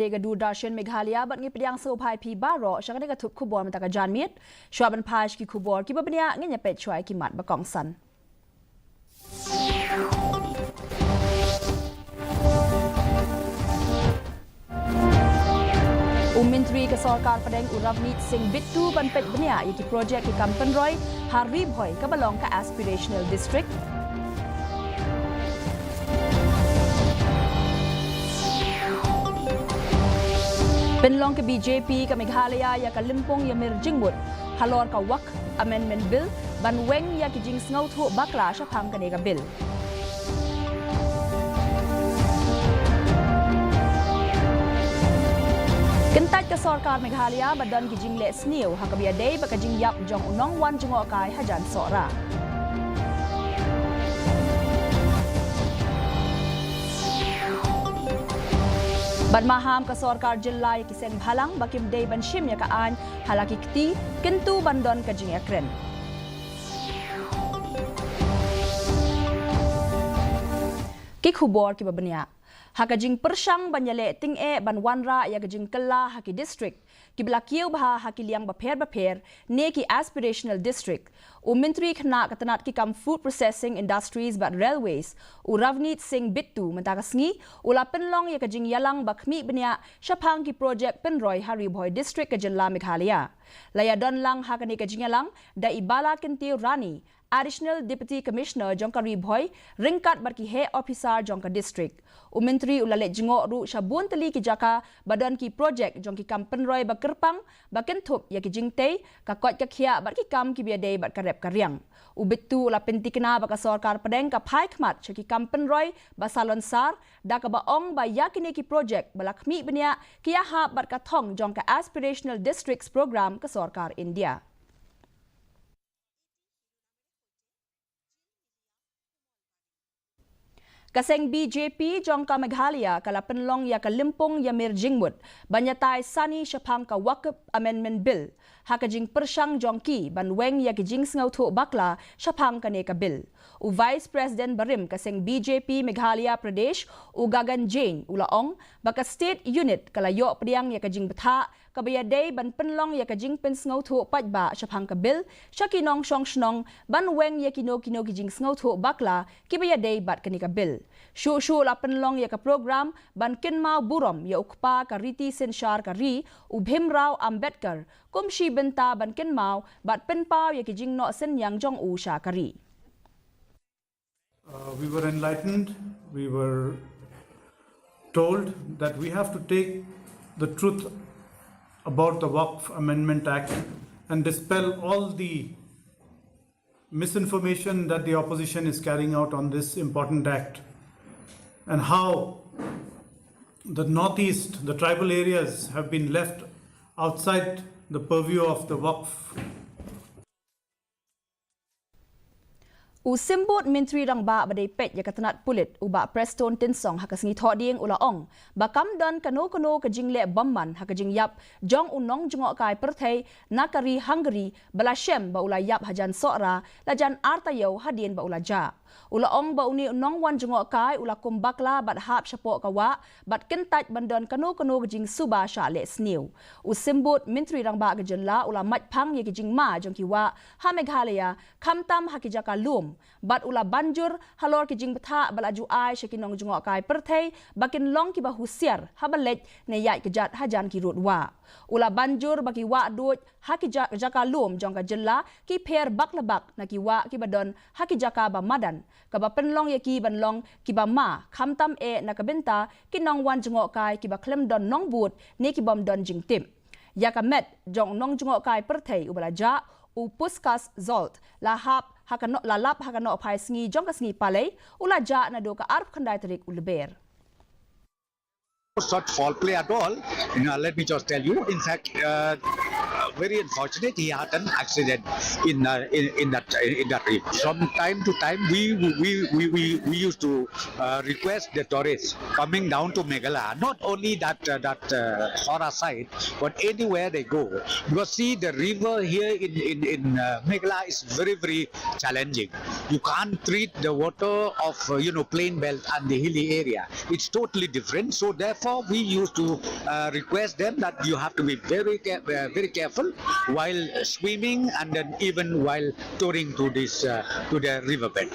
Dega Doodarshan Meghalaya bat ngi pediang sopai pi baro syakane ka thup khubor mata ka janmit shwaban phaj ki khubor ki babania ngenya pet chwai ki mat ba kong san Menteri ke Sarkar Padang Uravnit Singh Bittu ban pet bania yaki projek ki Kampen Roy Harri Bhoy ka balong ka aspirational district Penlong ke BJP ke Meghalaya ya ka Limpong ya mir jingmut halor ka Waqf Amendment Bill ban weng ya ki jing sngaw thu bakla sha phang ka ne ka bill Kentat ke Sarkar Meghalaya badan ki jing le sniu ha ka bia dei ba ka jing yap jong unong wan jungo kai hajan sora Ban maham ka Sarkar Jilla ki seng bhalang bakim dei ban shim ya ka an halaki kti kintu bandon ka jing akren Ki khubor ki babania Hakajing persang banyale ting ban wanra ya kajing kella haki district ki blakiu bha haki liang baper ne ki aspirational district u menteri khna katanat ki kam food processing industries but railways u Ravnit Singh Bittu mentagasngi ula penlong ya kajing yalang bakmi benya shaphang ki project penroy Harri Bhoy district ka Jilla Meghalaya laya don lang hakani kajing yalang da ibala kintiu rani Additional Deputy Commissioner Jongka Ribhoy ringkat barki head officer Jongka District. Menteri ulalet jengok ru syabun teli ki jaka badan ki projek jongki Kampen Roy bakerpang baken thup ya ki jingtei ka kot ka khia barki kam ki biadei bat karep karyang. Bittu ula penti kena baka Sarkar Padang ka phai khmat chaki Kampen Roy ba salon sar da ka baong ba yakine ki projek balakmi benia ki ya ha bat ka thong jongka aspirational districts program ka Sarkar India. Kaseng BJP Jongka Meghalaya kala penlong ya ka Limpong ya mir jingmut banyatai sani syapang ka Waqf Amendment Bill hakajing persang jongki ban weng ya ki jing sngaw thu bakla syapang ka ne ka bill u Vice President Barim kaseng BJP Meghalaya Pradesh u Gagan Jain ulaong baka state unit kala yo pediang ya ka jing betha kabaya day ban penlong ya ka jing pen sngaw thu pajba syapang ka bill syakinong shong shnong ban weng ya kino ki jing sngaw thu bakla kibaya day bat ka ne ka bill Shu la penlong ya ka program ban kinmau burom ya ukpa ka riti senshar ka ri u Bhimrao Ambedkar kumshi benta ban kinmau bat penpau ya ki jing no sen yang jong u sha ka ri We were enlightened, we were told that we have to take the truth about the Waqf Amendment Act and dispel all the misinformation that the opposition is carrying out on this important act and how the northeast, the tribal areas have been left outside the purview of the Waqf. Usimbut Menteri Rangba badai pet ya katanat pulit uba Preston Tinsong hakasngi thoding ulaong bakam don kano ka jingle bamman hakajing yap jong unong jongok kai perthai nakari Hungary balashem ba ula yap hajan sora lajan artayo hadien ba ula ja ulaong ba uni unong wan jongok kai ula kumbakla bat hap syapok kawa bat kentat bandon kano ka jing suba sha le sniu usimbut Menteri Rangba ka Jilla ula matphang ya kijing ma jongki wa ha Meghalaya khamtam hakijaka lum bat ula banjur halor ki jing betha balaju ai shakinong jungok kai perthai bakin long ki bahusiar habalet ne yai kejat hajan ki rutwa ula banjur baki wa dut haki jaka lum jongka Jilla ki pher baklabak na ki wa ki badon haki jaka ba madan ka ba penlong ya ki banlong ki ba ma khamtam e na ka benta kinong wan jungok kai ki ba klem don nong but ne ki bom don jing tim ya ka met jong nong jungok kai perthai ubala ja u puskas zolt lahap hakano lalap hakano pai sngi jong ka sngi palai ula ja na do ka arp khandai tarik ulber such foul play at all. Let me just tell you. In fact, very unfortunate. He had an accident in that trip. From time to time, we used to request the tourists coming down to Meghalaya, not only that Sora side, but anywhere they go, because see the river here in Meghalaya is very challenging. You can't treat the water of plain belt and the hilly area. It's totally different. So therefore, we used to request them that you have to be very careful while swimming and then even while touring to the riverbed.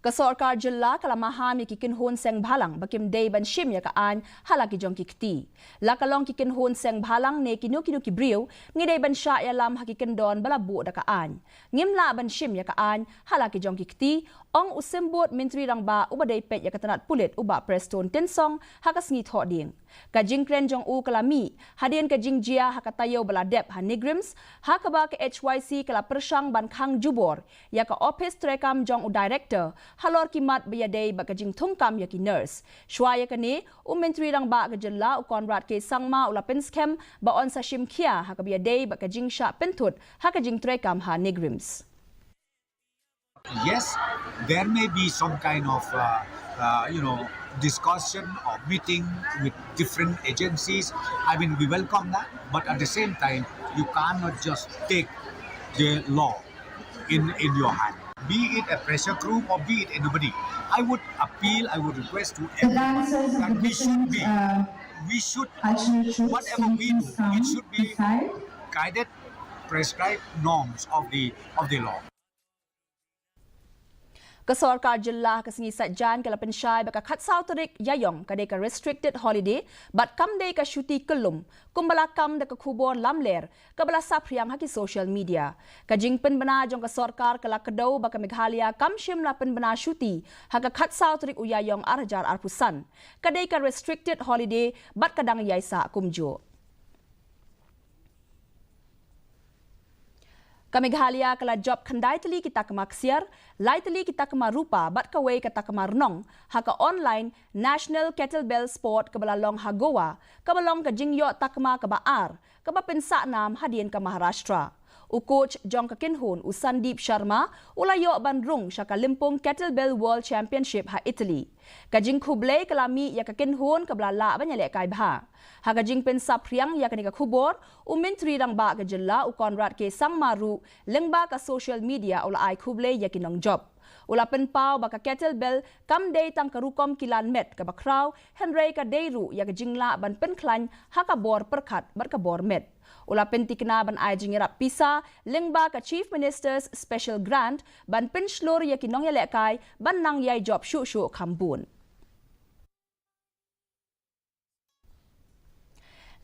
Kasorkar jilla kalamahami kikinhon seng bhalang bakim day ban shim ya kaan halaki jong kikti. Lakalong kikinhon seng bhalang ne kinu kibriu ngidey ban sya ya lam hakikendon balabu da kaan. Ngimla ban shim ya kaan halaki jong kikti ong usembut Menteri Rangba ubaday pet ya katanat pulit uba Preston Tinsong hakas ngit hoding. Kajing kren jong u kalami hadien kajing jia hakatayo baladep ha negrims hakaba KHASI kala persang ban khang jubor ya ka office trekam jong u director halor kimat bayadei bakajing thungkam ya ki nurse shwa ya kani Menteri Rangba kajella u konrad ke sangma ula penskem ba on sa shimkhia hakabiyadei bakajing sha pentut hakajing trekam ha negrims. Yes, there may be some kind of discussion or meeting with different agencies. I mean, we welcome that, but at the same time, you cannot just take the law in your hand. Be it a pressure group or be it anybody. I would request to everyone that we should, whatever we do, it should be guided, prescribed norms of the law. Kasorkar jilla kasngi satjan kala pensyai baka khatsau tarik yayong kadai ka restricted holiday bat kam day ka syuti kelum kumbala kam da ka khubor lamler kabala sapriang haki social media kajing penbena jong kasorkar kala kedau baka Meghalaya kam shim la penbena syuti haka khatsau tarik uyayong arjar arpusan kadai ka restricted holiday bat kadang yaisa kumjo. Meghalaya kala job khandai tali kita kemaksiar, lai tali kita kemarupa, bat kawai kata kemarnong, haka online National Kettlebell Sport kebalalong Hagoa, kebalong ke jingyo takma kebaar, kebapensa nam hadien ke Maharashtra. Coach jong kakinhun Sandip Sharma ulayo bandrung syaka limpung Kettlebell World Championship ha Italy. Kajing kublay kalami ya kakinhun kablala banyale kai bha. Ha kajing pensa priang ya kanika kubor Menteri Rangba kajella Konrad ke sangmaru lengba ka social media ula ai kublay ya kinong job. Ula penpau baka kettlebell kam day tang karukom kilan met ka bakraw Henry ka dayru ya kajingla ban penklan ha ka bor perkat bar ka bor met. Ula pentikna ban ai jingirap pisa lengba ka Chief Minister's Special Grant ban penslor ya kinong yale kai ban nang yai job shu kambun.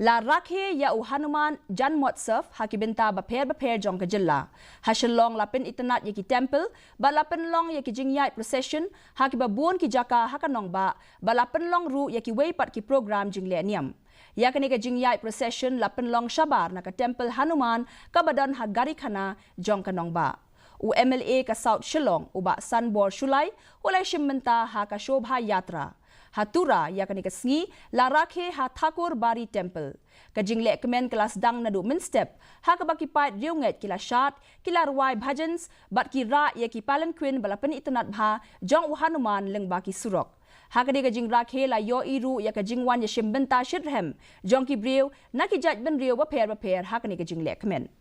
La rakhe ya Hanuman Jan Motsaf hakibenta baper jong kajilla. Hashalong lapin itanat ya ki temple, ba lapin long ya ki jingyai procession, hakibabun ki jaka hakanong ba lapin long ru ya ki weipat ki program jingle niam. Ya kani ka jingyai procession lapin long shabar na ka temple Hanuman kabadon hagari khana jong kanong ba. MLA ka South Shillong uba Sanbor Shulai ulai shimmenta ha ka shobha yatra. Hatura ya kani kasngi la rakhe ha Thakur Bari Temple. Kajingle kemen kelas dang nadu min step ha ka bakipat riunget kila shat kila ruai bhajans bat ki ra ya ki palanquin balapan itanat bha jong Hanuman leng baki surok. Ha ka kajing rakhe la yo iru ya kajingwan ya shimbenta shirhem jong ki briu na ki jaj ben riu baper ha kani kajingle kemen.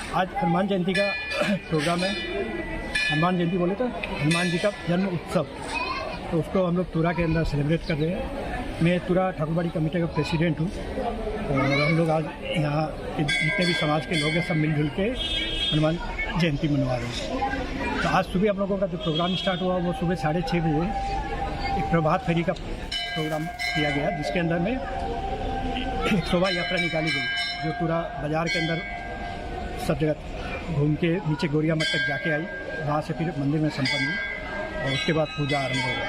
आज हनुमान जयंती का प्रोग्राम है। हनुमान जयंती बोले तो हनुमान जी का जन्म उत्सव, तो उसको हम लोग तुरा के अंदर सेलिब्रेट कर रहे हैं। मैं तुरा ठाकुरबाड़ी कमेटी का प्रेसिडेंट हूँ और हम लोग आज यहाँ जितने भी समाज के लोग हैं सब मिलजुल के हनुमान जयंती मनवा रहे हैं। तो आज सुबह हम लोगों का जो प्रोग्राम स्टार्ट हुआ वो सुबह 6:30 बजे एक प्रभात फेरी का प्रोग्राम किया गया, जिसके अंदर में एक शोभा यात्रा निकाली गई जो तुरा बाजार के अंदर सब जगह घूम के नीचे गोरिया मठ तक जाके आई, वहाँ से फिर मंदिर में संपन्न हुई और उसके बाद पूजा आरंभ हो गई।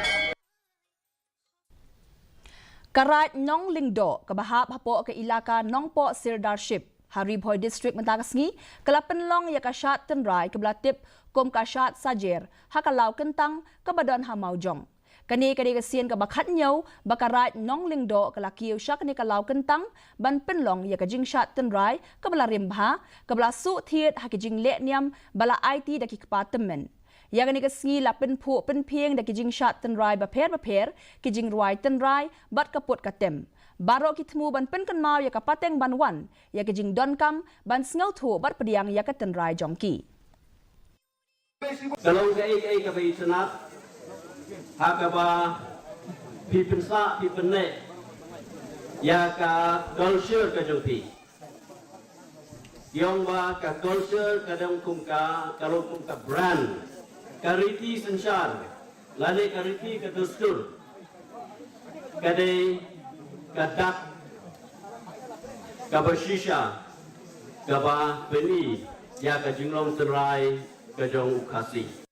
Karat Nong Lingdo kabahap hapo ke ilaka Nongpo Sirdarship Hari Boy District Mentagasngi kelapen long ya kasyat tenrai kebelatip kom kasyat sajer hakalau kentang kebadan hamaujong. Kani kasian ka bakat nyau bakarat nong lingdo kala kiu syak ni kalau kentang ban penlong ya kajing syat tenrai kabala rimbha kabala su thiet ha kajing le niam bala IT daki kepatemen. Ya kani kasingi la penpu penpieng daki jing syat tenrai baper kijing ruai tenrai bat kaput katem. Barok kitmu ban pen kenmau ya kapateng ban wan ya kajing donkam ban sngau thu bat pediang ya tenrai jongki. Kalau ke senat Hakaba pipensa pipene ya ka culture ka joti yang wa ka culture kadang kumka kalau kumka brand kariti sensar lane kariti ka dustur kadai kadak kabashisha kaba beni ya ka jinglong terai ka jong KHASI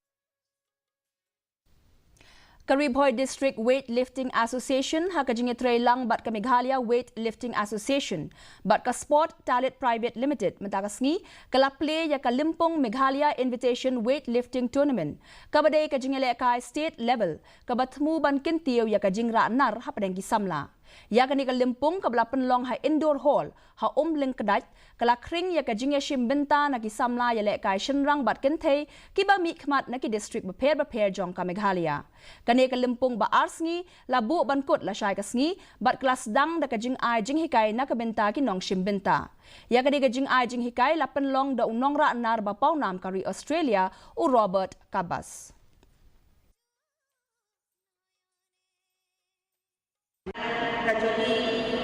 Karibhoy District Weightlifting Association ha kajing tray lang bat ka Meghalaya Weightlifting Association bat ka Sport Talent Private Limited mentakas ngi kala play ya ka Limpong Meghalaya Invitation Weightlifting Tournament kabadai kajing kai state level kabatmu ban kintiw ya kajing ra nar ha padang kisamla ya kani ka Limpong kabla penlong ha indoor hall ha ling kedat kala kring ya kajing ya shimbenta na kisamla ya kai shenrang bat kintei kiba mi khmat na ki district beper jong ka Meghalaya kani ka Limpong ba ars ngi labu ban kot la shai kas ngi bat kelas dang da kajing ai jing hikai na ka benta ki nong shimbenta ya kani ka jing ai jing hikai la penlong da unong ra nar ba pau nam kari Australia u Robert Kabas Kajuni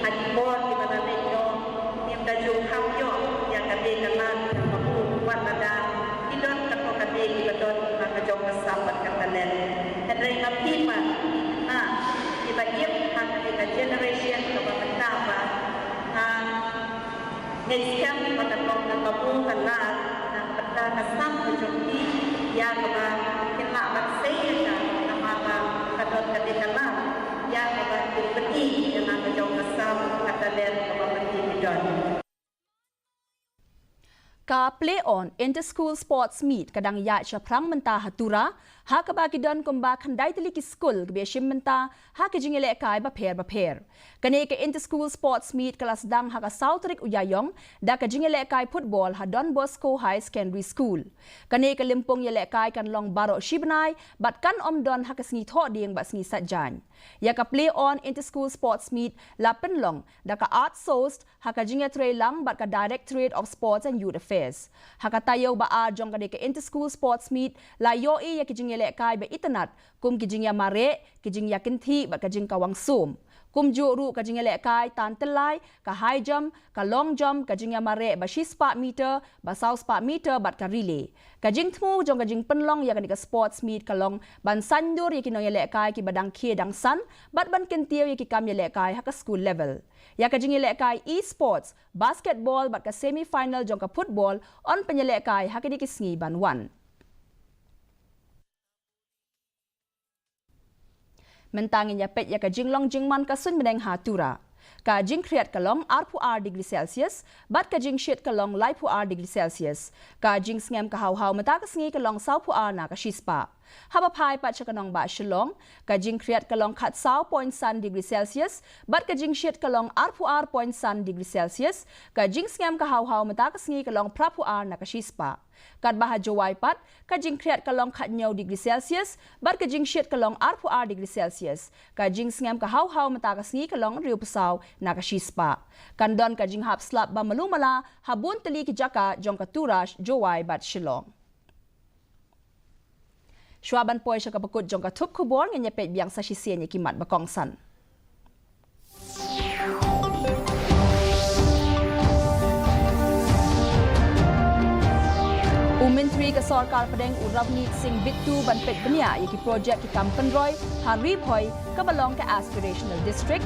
adibon di mana lejo tim daju kamyo yang kade kanan kamu buat nada idon kako kade di badon kajong kesabat katanen henry ngapima iba yep hak ka generation ka bataba ngesiam pada kong kamu kanan pada kasam kajuni yang ka kena maksay ka nama kadon kade kanan yang membantu peti dengan kejauh kesam kata dan membantu bidon. Ka play on inter-school sports meet kadang ya syaprang menta hatura ha ka bagidon kumba khandai tili ki school ke beshim menta ha ke jingele kai ba pher kane ke inter-school sports meet kelas dang ha ka Southrik Uyayong da ka jingele kai football ha Don Bosco High Secondary School kane ke Limpong yele kai kan long baro shibnai bat kan don ha ka sngi tho ding ba sngi satjan ya ka play on inter-school sports meet la penlong da ka art sourced ha ka jinge tre lang bat ka Directorate of Sports and Youth Affairs ha ka tayo ba a jong ka de inter-school sports meet la yo e ya ki jinge le kai be itanat kum ki jing ya mare ki jing ya kinthi bat ka jing ka wang sum kum ju ru ka jing le kai tan telai ka high jump ka long jump ka jing ya mare ba 6 meter ba 6 meter bat ka relay ka jing thmu jong ka jing penlong ya ka sports meet ka long ban sandur ya ki no ya le kai ki badang khie dang san bat ban kintiw ya ki kam ya le kai ha ka school level ya ka jing le kai e-sports basketball bat ka semi final jong ka football on penyele kai ha ki sngi ban wan mentangin ya pet ya ka jinglong jingman ka sun meneng hatura ka jing kriat kalong R degree Celsius bat ka jing shit kalong lai degree Celsius ka jing ngem ka haw mata ka sngi kalong sau na ka shispa haba phai pat chakanong ba shilong ka jing kriat kalong khat sau point san degree Celsius bat ka jing shit kalong R point san degree Celsius ka jing ngem ka haw mata ka sngi kalong na ka shispa kat baha jowai pat ka jing kriat kalong khat nyau degree Celsius bat ka jing shit kalong R degree Celsius ka jing ngem ka haw mata ka sngi kalong riu pesau na ka shispa kan don ka jing hap slap ba malumala habun teli ki jaka jong ka turash jowai bat shilong Shwaban poy siya kapakot jong katup kubor ng nyepet biyang sa sisiyan niya kimat bakongsan. Menteri ke Sarkar Padang Uravneet Singh Bittu ban pet benia yaki projek ki Kampenroy Haribhoy ke balong ke Aspirational District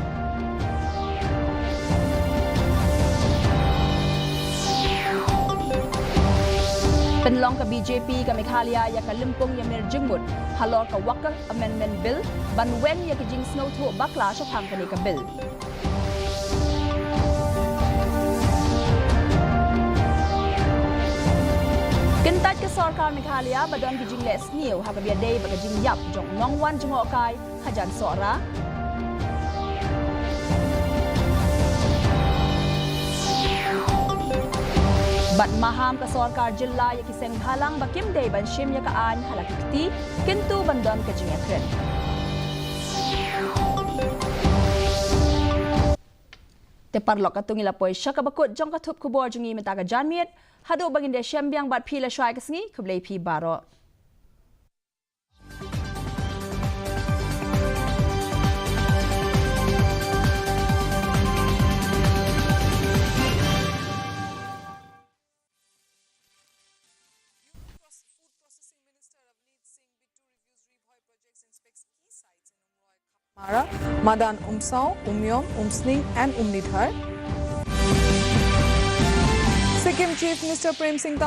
penlong ke BJP ke Meghalaya ya ka Limpong ya mer jingmut halor ka Waqf Amendment Bill ban wen ya ki jing snow thu bakla sha thang ka ni ka bill Mentat ke Sarkar Meghalaya badon gijing les niu ha kabia day bagajing yap jong nongwan jengok kai hajan sora. Bat maham ke Sarkar Jilla ya kiseng halang bakim day ban shim ya kaan halakikti kintu bandon kajing yakren. Teparlok katung ilapoi syaka bakut jong katup kubor jungi mentaga janmiet hadu bagin de syambiang bat pila syai kesngi keblai pi baro. Mara, Madan Umsau, Umyom, Umsning and Umnidhar. Sikkim Chief Minister Prem Singh